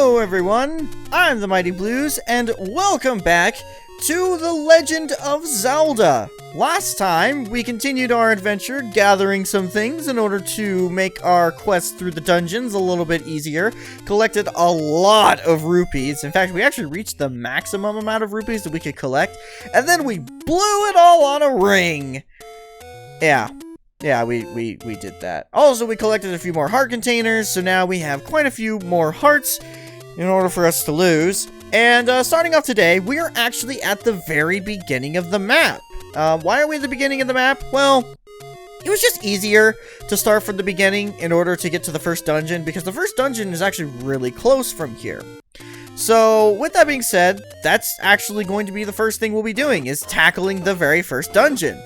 Hello everyone, I'm the Mighty Blues, and welcome back to The Legend of Zelda. Last time, we continued our adventure gathering some things in order to make our quest through the dungeons a little bit easier. Collected a lot of rupees. In fact, we actually reached the maximum amount of rupees that we could collect, and then we blew it all on a ring. Yeah, we did that. Also, we collected a few more heart containers, so now we have quite a few more hearts in order for us to lose. And starting off today, we are actually at the very beginning of the map. Why are we at the beginning of the map? Well, it was just easier to start from the beginning in order to get to the first dungeon, because the first dungeon is actually really close from here. So, with that being said, that's actually going to be the first thing we'll be doing, is tackling the very first dungeon.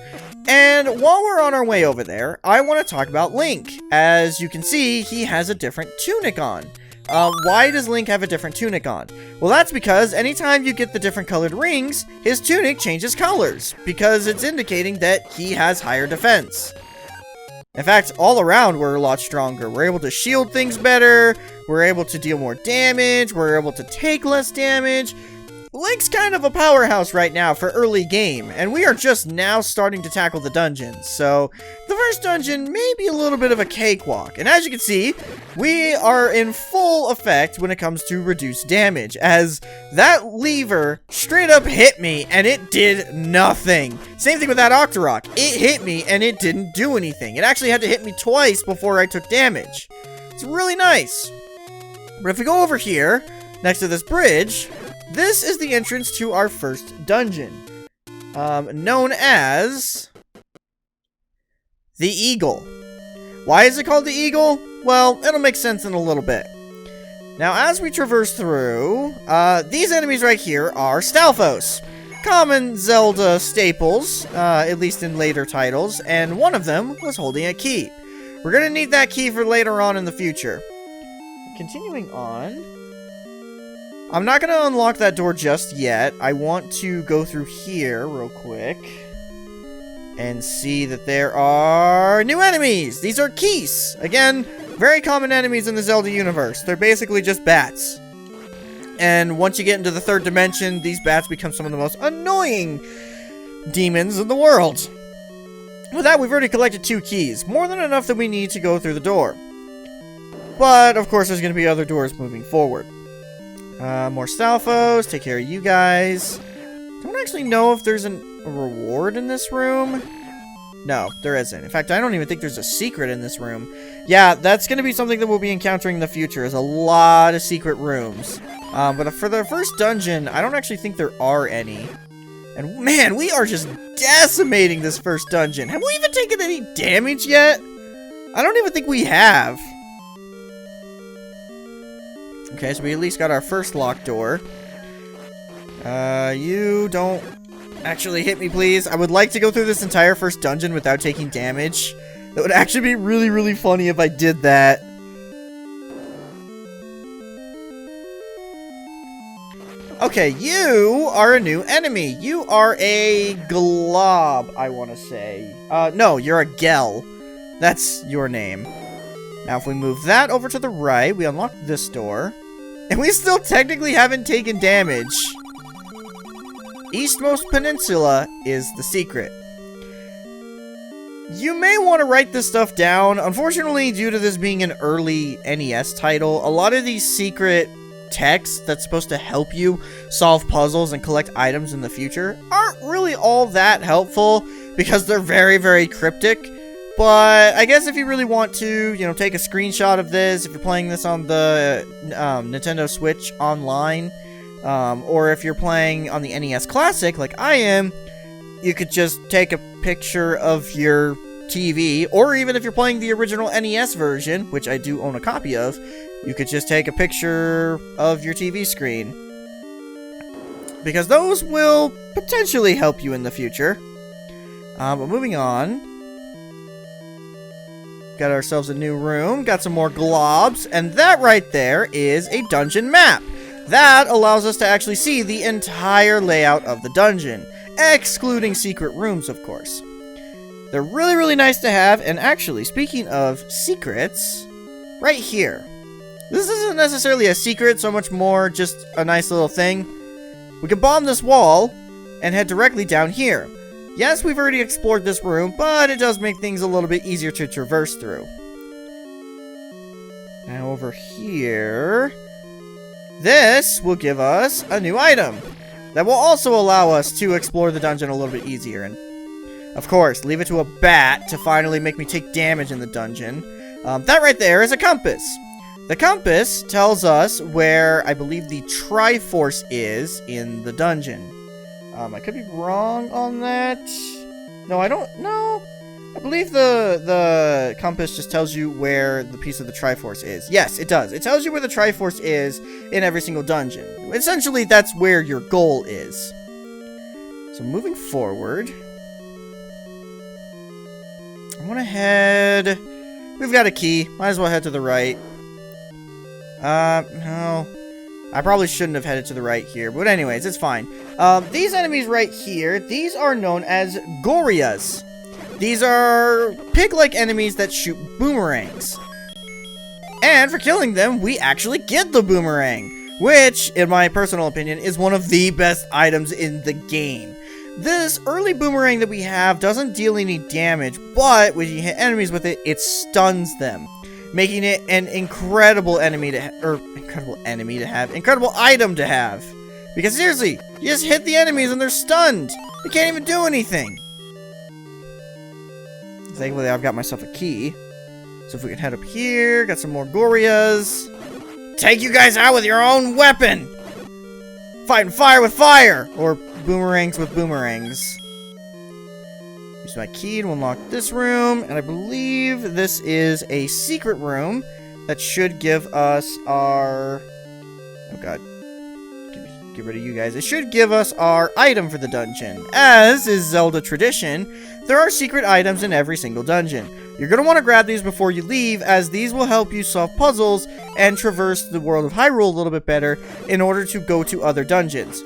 And while we're on our way over there, I want to talk about Link. As you can see, he has a different tunic on. Why does Link have a different tunic on? Well, that's because anytime you get the different colored rings, his tunic changes colors, because it's indicating that he has higher defense. In fact, all around, we're a lot stronger. We're able to shield things better, we're able to deal more damage, we're able to take less damage. Link's kind of a powerhouse right now for early game, and we are just now starting to tackle the dungeons, so the first dungeon may be a little bit of a cakewalk. And as you can see, we are in full effect when it comes to reduced damage, as that lever straight up hit me and it did nothing. Same thing with that Octorok. It hit me and it didn't do anything. It actually had to hit me twice before I took damage. It's really nice. But if we go over here, next to this bridge, this is the entrance to our first dungeon, known as the Eagle. Why is it called the Eagle? Well, it'll make sense in a little bit. Now, as we traverse through, these enemies right here are Stalfos, common Zelda staples, at least in later titles, and one of them was holding a key. We're gonna need that key for later on in the future. Continuing on, I'm not going to unlock that door just yet. I want to go through here real quick and see that there are new enemies. These are Keese. Again, very common enemies in the Zelda universe. They're basically just bats. And once you get into the third dimension, these bats become some of the most annoying demons in the world. With that, we've already collected 2 keys. More than enough that we need to go through the door. But, of course, there's going to be other doors moving forward. More Stalfos, take care of you guys. Don't actually know if there's a reward in this room. No, there isn't. In fact, I don't even think there's a secret in this room. Yeah, that's going to be something that we'll be encountering in the future, is a lot of secret rooms. But for the first dungeon, I don't actually think there are any. And man, we are just decimating this first dungeon. Have we even taken any damage yet? I don't even think we have. Okay, so we at least got our first locked door. You don't actually hit me, please. I would like to go through this entire first dungeon without taking damage. That would actually be really, really funny if I did that. Okay, you are a new enemy. You are a glob, I want to say. No, you're a Gel. That's your name. Now, if we move that over to the right, we unlock this door. And we still technically haven't taken damage. Eastmost Peninsula is the secret. You may want to write this stuff down. Unfortunately, due to this being an early NES title, a lot of these secret text that's supposed to help you solve puzzles and collect items in the future aren't really all that helpful, because they're very, very cryptic. But I guess if you really want to, you know, take a screenshot of this, if you're playing this on the Nintendo Switch online, or if you're playing on the NES Classic like I am, you could just take a picture of your TV, or even if you're playing the original NES version, which I do own a copy of, you could just take a picture of your TV screen. Because those will potentially help you in the future. But moving on. Got ourselves a new room, got some more globs, and that right there is a dungeon map. That allows us to actually see the entire layout of the dungeon, excluding secret rooms, of course. They're really, really nice to have, and actually, speaking of secrets, right here. This is wasn't necessarily a secret, so much more just a nice little thing. We can bomb this wall and head directly down here. Yes, we've already explored this room, but it does make things a little bit easier to traverse through. Now over here, this will give us a new item that will also allow us to explore the dungeon a little bit easier. And of course, leave it to a bat to finally make me take damage in the dungeon. That right there is a compass. The compass tells us where I believe the Triforce is in the dungeon. I could be wrong on that. No, I don't know. I believe the compass just tells you where the piece of the Triforce is. Yes, it does. It tells you where the Triforce is in every single dungeon. Essentially, that's where your goal is. So moving forward, I want to head... We've got a key. Might as well head to the right. No. I probably shouldn't have headed to the right here. But anyways, it's fine. These enemies right here, these are known as Gorias. These are pig-like enemies that shoot boomerangs. And for killing them, we actually get the boomerang, which, in my personal opinion, is one of the best items in the game. This early boomerang that we have doesn't deal any damage, but when you hit enemies with it, it stuns them, making it an incredible item to have. Because seriously, you just hit the enemies and they're stunned. They can't even do anything. Thankfully, I've got myself a key. So if we can head up here, got some more Gorias. Take you guys out with your own weapon! Fighting fire with fire! Or boomerangs with boomerangs. Use my key to unlock this room, and I believe this is a secret room that should give us our... Oh god. Get rid of you guys. It should give us our item for the dungeon. As is Zelda tradition, there are secret items in every single dungeon. You're going to want to grab these before you leave, as these will help you solve puzzles and traverse the world of Hyrule a little bit better in order to go to other dungeons.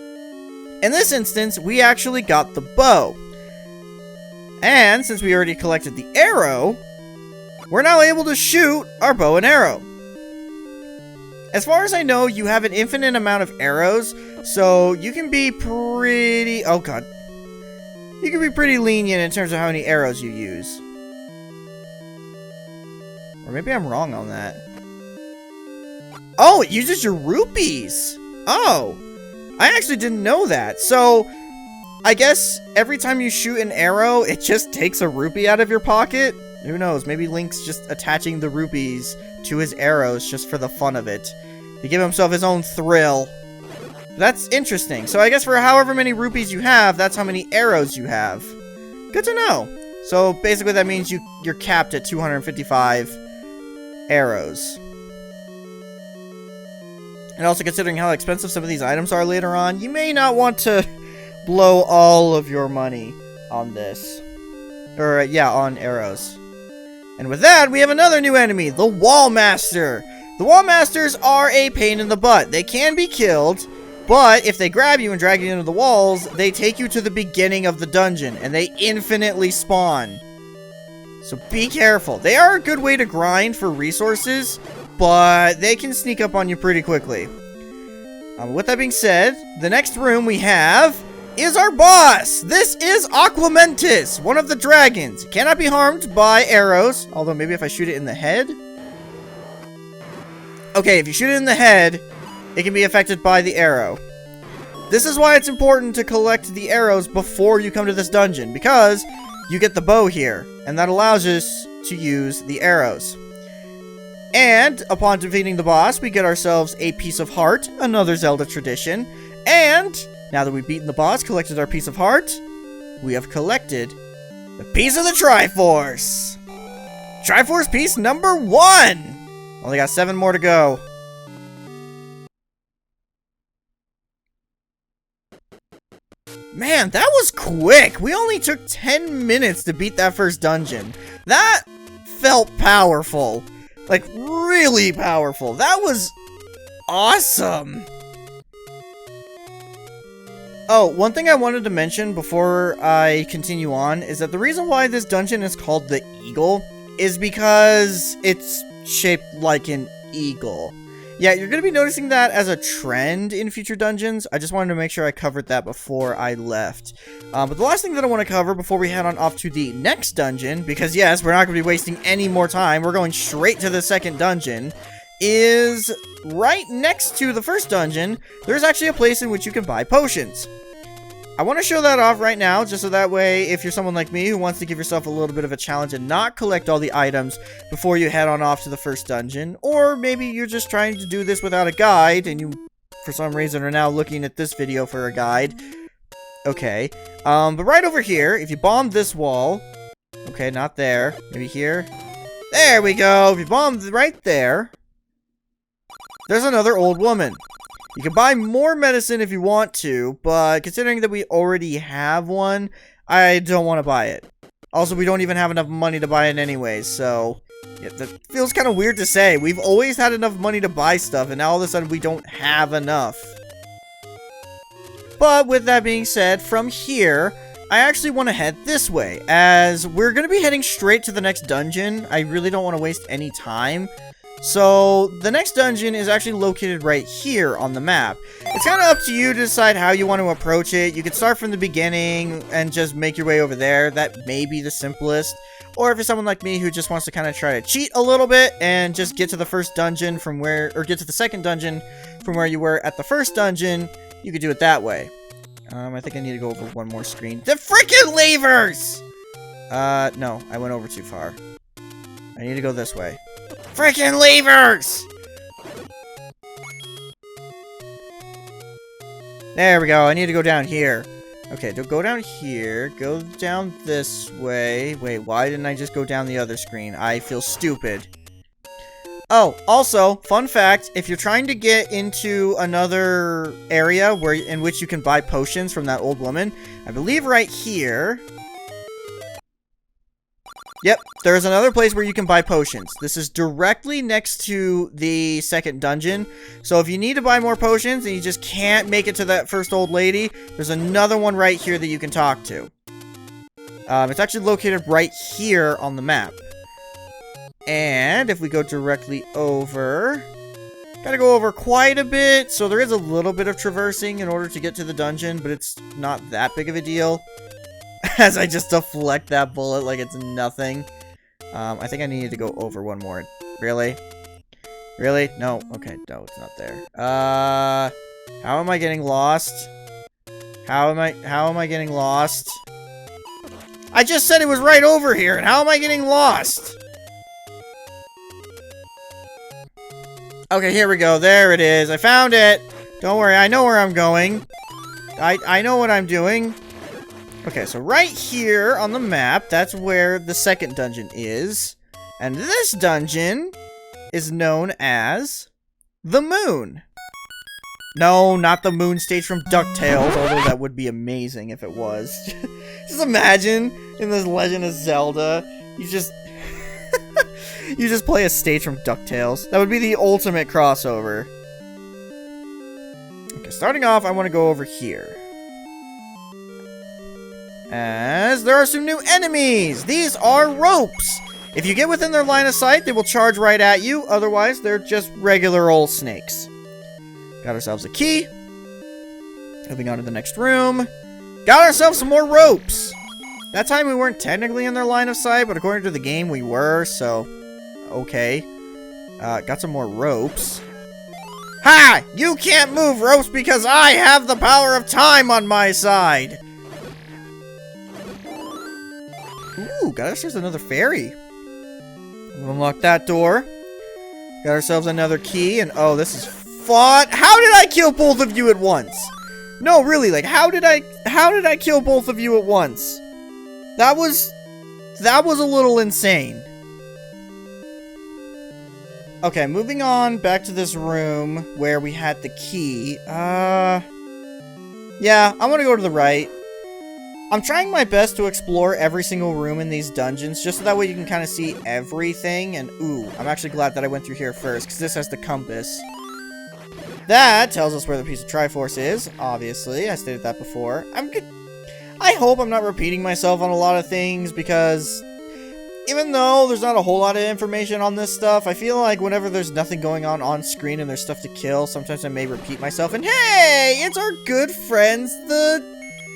In this instance, we actually got the bow. And since we already collected the arrow, we're now able to shoot our bow and arrow. As far as I know, you have an infinite amount of arrows, so you can be pretty... Oh god. You can be pretty lenient in terms of how many arrows you use. Or maybe I'm wrong on that. Oh, it uses your rupees! Oh! I actually didn't know that. So, I guess every time you shoot an arrow, it just takes a rupee out of your pocket? Who knows? Maybe Link's just attaching the rupees to his arrows just for the fun of it. To give himself his own thrill. That's interesting. So I guess for however many rupees you have, that's how many arrows you have. Good to know. So basically that means you're capped at 255 arrows. And also considering how expensive some of these items are later on, you may not want to blow all of your money on this. Or, yeah, on arrows. And with that, we have another new enemy, the Wall Master. The Wall Masters are a pain in the butt. They can be killed, but if they grab you and drag you into the walls, they take you to the beginning of the dungeon, and they infinitely spawn. So be careful. They are a good way to grind for resources, but they can sneak up on you pretty quickly. With that being said, the next room we have is our boss. This is Aquamentus, one of the dragons. It cannot be harmed by arrows, although maybe if I shoot it in the head. Okay, if you shoot it in the head, it can be affected by the arrow. This is why it's important to collect the arrows before you come to this dungeon, because you get the bow here, and that allows us to use the arrows. And upon defeating the boss, we get ourselves a piece of heart, another Zelda tradition. And now that we've beaten the boss, collected our piece of heart, we have collected the piece of the Triforce. Triforce piece number 1. Only got 7 more to go. Man, that was quick. We only took 10 minutes to beat that first dungeon. That felt powerful. Like, really powerful. That was awesome. Oh, one thing I wanted to mention before I continue on is that the reason why this dungeon is called the Eagle is because it's shaped like an eagle. Yeah, you're going to be noticing that as a trend in future dungeons. I just wanted to make sure I covered that before I left. But the last thing that I want to cover before we head on off to the next dungeon, because yes, we're not going to be wasting any more time, we're going straight to the second dungeon, is right next to the first dungeon, there's actually a place in which you can buy potions. I want to show that off right now, just so that way, if you're someone like me who wants to give yourself a little bit of a challenge and not collect all the items before you head on off to the first dungeon, or maybe you're just trying to do this without a guide, and you, for some reason, are now looking at this video for a guide. Okay, but right over here, if you bomb this wall, okay, not there, maybe here, there we go, if you bomb right there, there's another old woman. You can buy more medicine if you want to, but considering that we already have one, I don't want to buy it. Also, we don't even have enough money to buy it anyways, so yeah, that feels kind of weird to say. We've always had enough money to buy stuff, and now all of a sudden we don't have enough. But with that being said, from here, I actually want to head this way, as we're going to be heading straight to the next dungeon. I really don't want to waste any time. So, the next dungeon is actually located right here on the map. It's kind of up to you to decide how you want to approach it. You could start from the beginning and just make your way over there. That may be the simplest. Or if you're someone like me who just wants to kind of try to cheat a little bit and just get to the first dungeon from where, or get to the second dungeon from where you were at the first dungeon, you could do it that way. I think I need to go over one more screen. The freaking levers! No, I went over too far. I need to go this way. Freaking levers! There we go. I need to go down here. Okay, go down here. Go down this way. Wait, why didn't I just go down the other screen? I feel stupid. Oh, also, fun fact, if you're trying to get into another area in which you can buy potions from that old woman, I believe right here... Yep, there's another place where you can buy potions. This is directly next to the second dungeon. So if you need to buy more potions and you just can't make it to that first old lady, there's another one right here that you can talk to. It's actually located right here on the map. And if we go directly over... Gotta go over quite a bit, so there is a little bit of traversing in order to get to the dungeon, but it's not that big of a deal. As I just deflect that bullet like it's nothing. I think I needed to go over one more. Really? Really? No. Okay, no, it's not there. How am I getting lost? How am I getting lost? I just said it was right over here, and how am I getting lost? Okay, here we go. There it is. I found it. Don't worry, I know where I'm going. I know what I'm doing. Okay, so right here on the map, that's where the second dungeon is. And this dungeon is known as the Moon. No, not the Moon stage from DuckTales, although that would be amazing if it was. Just imagine, in this Legend of Zelda, you just... you just play a stage from DuckTales. That would be the ultimate crossover. Okay, starting off, I want to go over here. As there are some new enemies! These are ropes! If you get within their line of sight, they will charge right at you. Otherwise, they're just regular old snakes. Got ourselves a key. Moving on to the next room. Got ourselves some more ropes! That time we weren't technically in their line of sight, but according to the game we were, so... Okay. Got some more ropes. Ha! You can't move ropes because I have the power of time on my side! Ooh, got ourselves another fairy. Unlock that door. Got ourselves another key, and oh, this is fun. How did I kill both of you at once? No, really, like, how did I kill both of you at once? That was a little insane. Okay, moving on back to this room where we had the key. Yeah, I want to go to the right. I'm trying my best to explore every single room in these dungeons, just so that way you can kind of see everything, and ooh, I'm actually glad that I went through here first, because this has the compass. That tells us where the piece of Triforce is, obviously, I stated that before. I hope I'm not repeating myself on a lot of things, because even though there's not a whole lot of information on this stuff, I feel like whenever there's nothing going on screen and there's stuff to kill, sometimes I may repeat myself. And hey, it's our good friends, the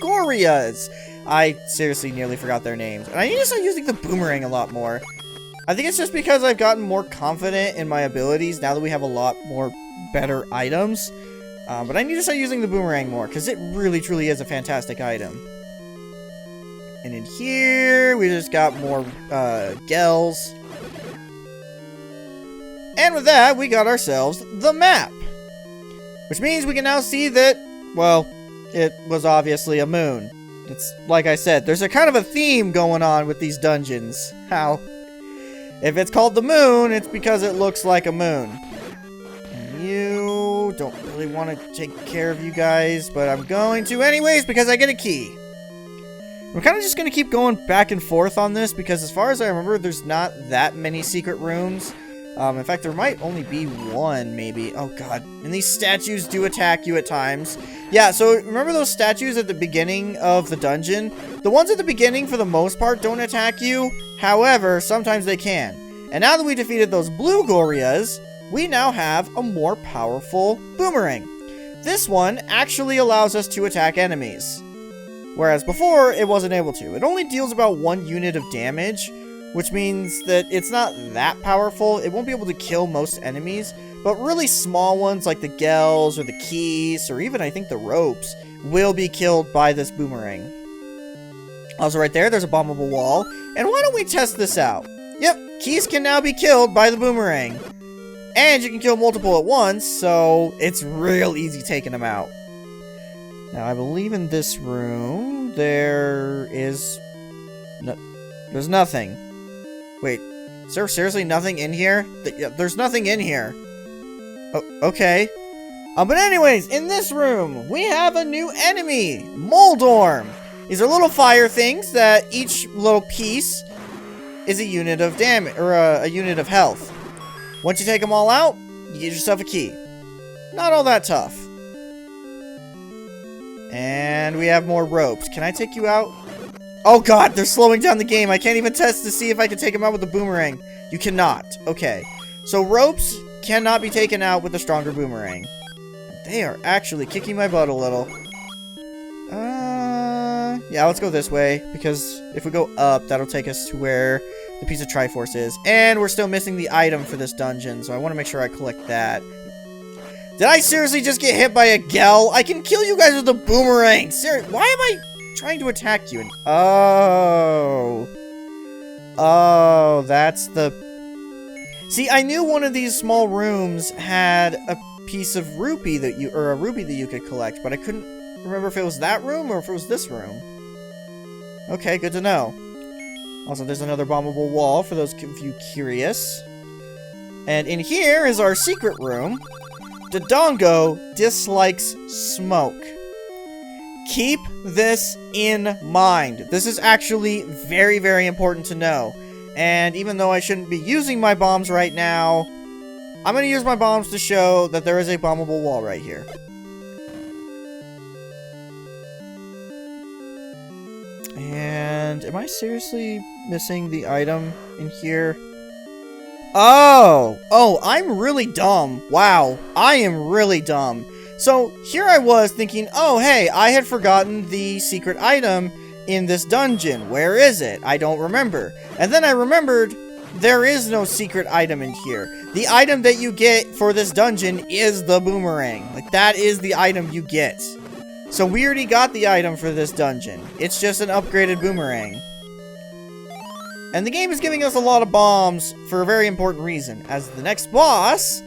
Gorias. I seriously nearly forgot their names. And I need to start using the boomerang a lot more. I think it's just because I've gotten more confident in my abilities now that we have a lot more better items. But I need to start using the boomerang more, because it really, truly is a fantastic item. And in here, we just got more gels. And with that, we got ourselves the map. Which means we can now see that, well, it was obviously a moon. It's, like I said, there's a kind of a theme going on with these dungeons. How? If it's called the moon, it's because it looks like a moon. And you don't really want to take care of you guys, but I'm going to anyways because I get a key. We're kind of just going to keep going back and forth on this because as far as I remember, there's not that many secret rooms. In fact, there might only be one, maybe. Oh, God. And these statues do attack you at times. Yeah, so remember those statues at the beginning of the dungeon? The ones at the beginning, for the most part, don't attack you. However, sometimes they can. And now that we defeated those blue Gorias, we now have a more powerful boomerang. This one actually allows us to attack enemies. Whereas before, it wasn't able to. It only deals about 1 unit of damage, which means that it's not that powerful. It won't be able to kill most enemies, but really small ones like the gels or the keys or even I think the ropes will be killed by this boomerang. Also right there's a bombable wall. And why don't we test this out? Yep, keys can now be killed by the boomerang. And you can kill multiple at once, so it's real easy taking them out. Now I believe in this room there is there's nothing. Wait, is there seriously nothing in here? There's nothing in here. Oh, okay. But anyways, in this room, we have a new enemy, Moldorm. These are little fire things that each little piece is a unit of damage, or a unit of health. Once you take them all out, you get yourself a key. Not all that tough. And we have more ropes. Can I take you out? Oh god, they're slowing down the game. I can't even test to see if I can take them out with the boomerang. You cannot. Okay. So ropes cannot be taken out with a stronger boomerang. They are actually kicking my butt a little. Yeah, let's go this way. Because if we go up, that'll take us to where the piece of Triforce is. And we're still missing the item for this dungeon. So I want to make sure I collect that. Did I seriously just get hit by a gel? I can kill you guys with a boomerang. Seriously, why am I trying to attack you? Oh, that's the... See, I knew one of these small rooms had a piece of rupee that you, or a ruby that you could collect, but I couldn't remember if it was that room or if it was this room. Okay, good to know. Also, there's another bombable wall for those of you curious. And in here is our secret room. Dodongo dislikes smoke. Keep this in mind. This is actually very, very important to know. And even though I shouldn't be using my bombs right now, I'm going to use my bombs to show that there is a bombable wall right here. And am I seriously missing the item in here? Oh, I'm really dumb. Wow, I am really dumb. So here I was thinking, oh, hey, I had forgotten the secret item in this dungeon. Where is it? I don't remember. And then I remembered there is no secret item in here. The item that you get for this dungeon is the boomerang. Like, that is the item you get. So we already got the item for this dungeon. It's just an upgraded boomerang. And the game is giving us a lot of bombs for a very important reason, as the next boss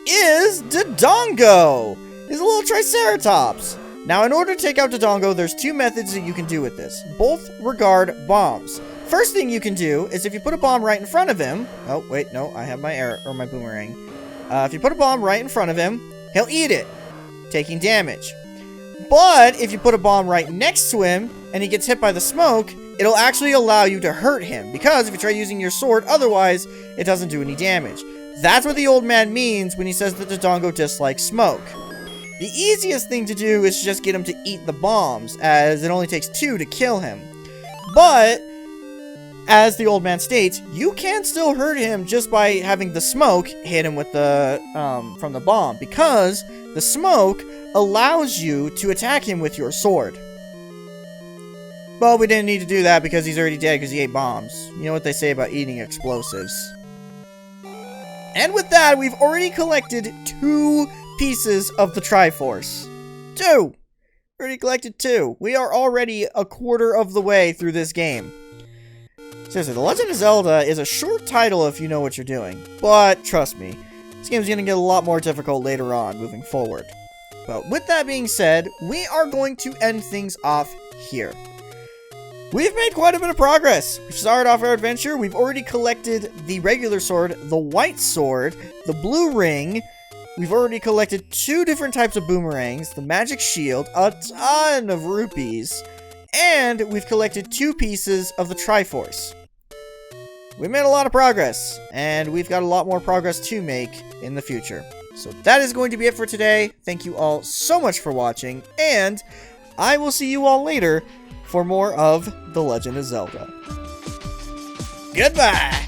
is Dodongo. He's a little Triceratops. Now, in order to take out Dodongo, there's 2 methods that you can do with this. Both regard bombs. First thing you can do is if you put a bomb right in front of him... Oh, wait, no, I have my arrow, or my boomerang. If you put a bomb right in front of him, he'll eat it, taking damage. But if you put a bomb right next to him, and he gets hit by the smoke, it'll actually allow you to hurt him, because if you try using your sword, otherwise, it doesn't do any damage. That's what the old man means when he says that Dodongo dislikes smoke. The easiest thing to do is just get him to eat the bombs, as it only takes 2 to kill him. But as the old man states, you can still hurt him just by having the smoke hit him with the, from the bomb, because the smoke allows you to attack him with your sword. But we didn't need to do that because he's already dead because he ate bombs. You know what they say about eating explosives. And with that, we've already collected 2 pieces of the Triforce. 2! Already collected 2. We are already a quarter of the way through this game. Seriously, The Legend of Zelda is a short title if you know what you're doing. But, trust me, this game's going to get a lot more difficult later on, moving forward. But with that being said, we are going to end things off here. We've made quite a bit of progress. We've started off our adventure. We've already collected the regular sword, the white sword, the blue ring. We've already collected 2 different types of boomerangs, the magic shield, a ton of rupees, and we've collected 2 pieces of the Triforce. We made a lot of progress, and we've got a lot more progress to make in the future. So that is going to be it for today. Thank you all so much for watching, and I will see you all later for more of The Legend of Zelda. Goodbye!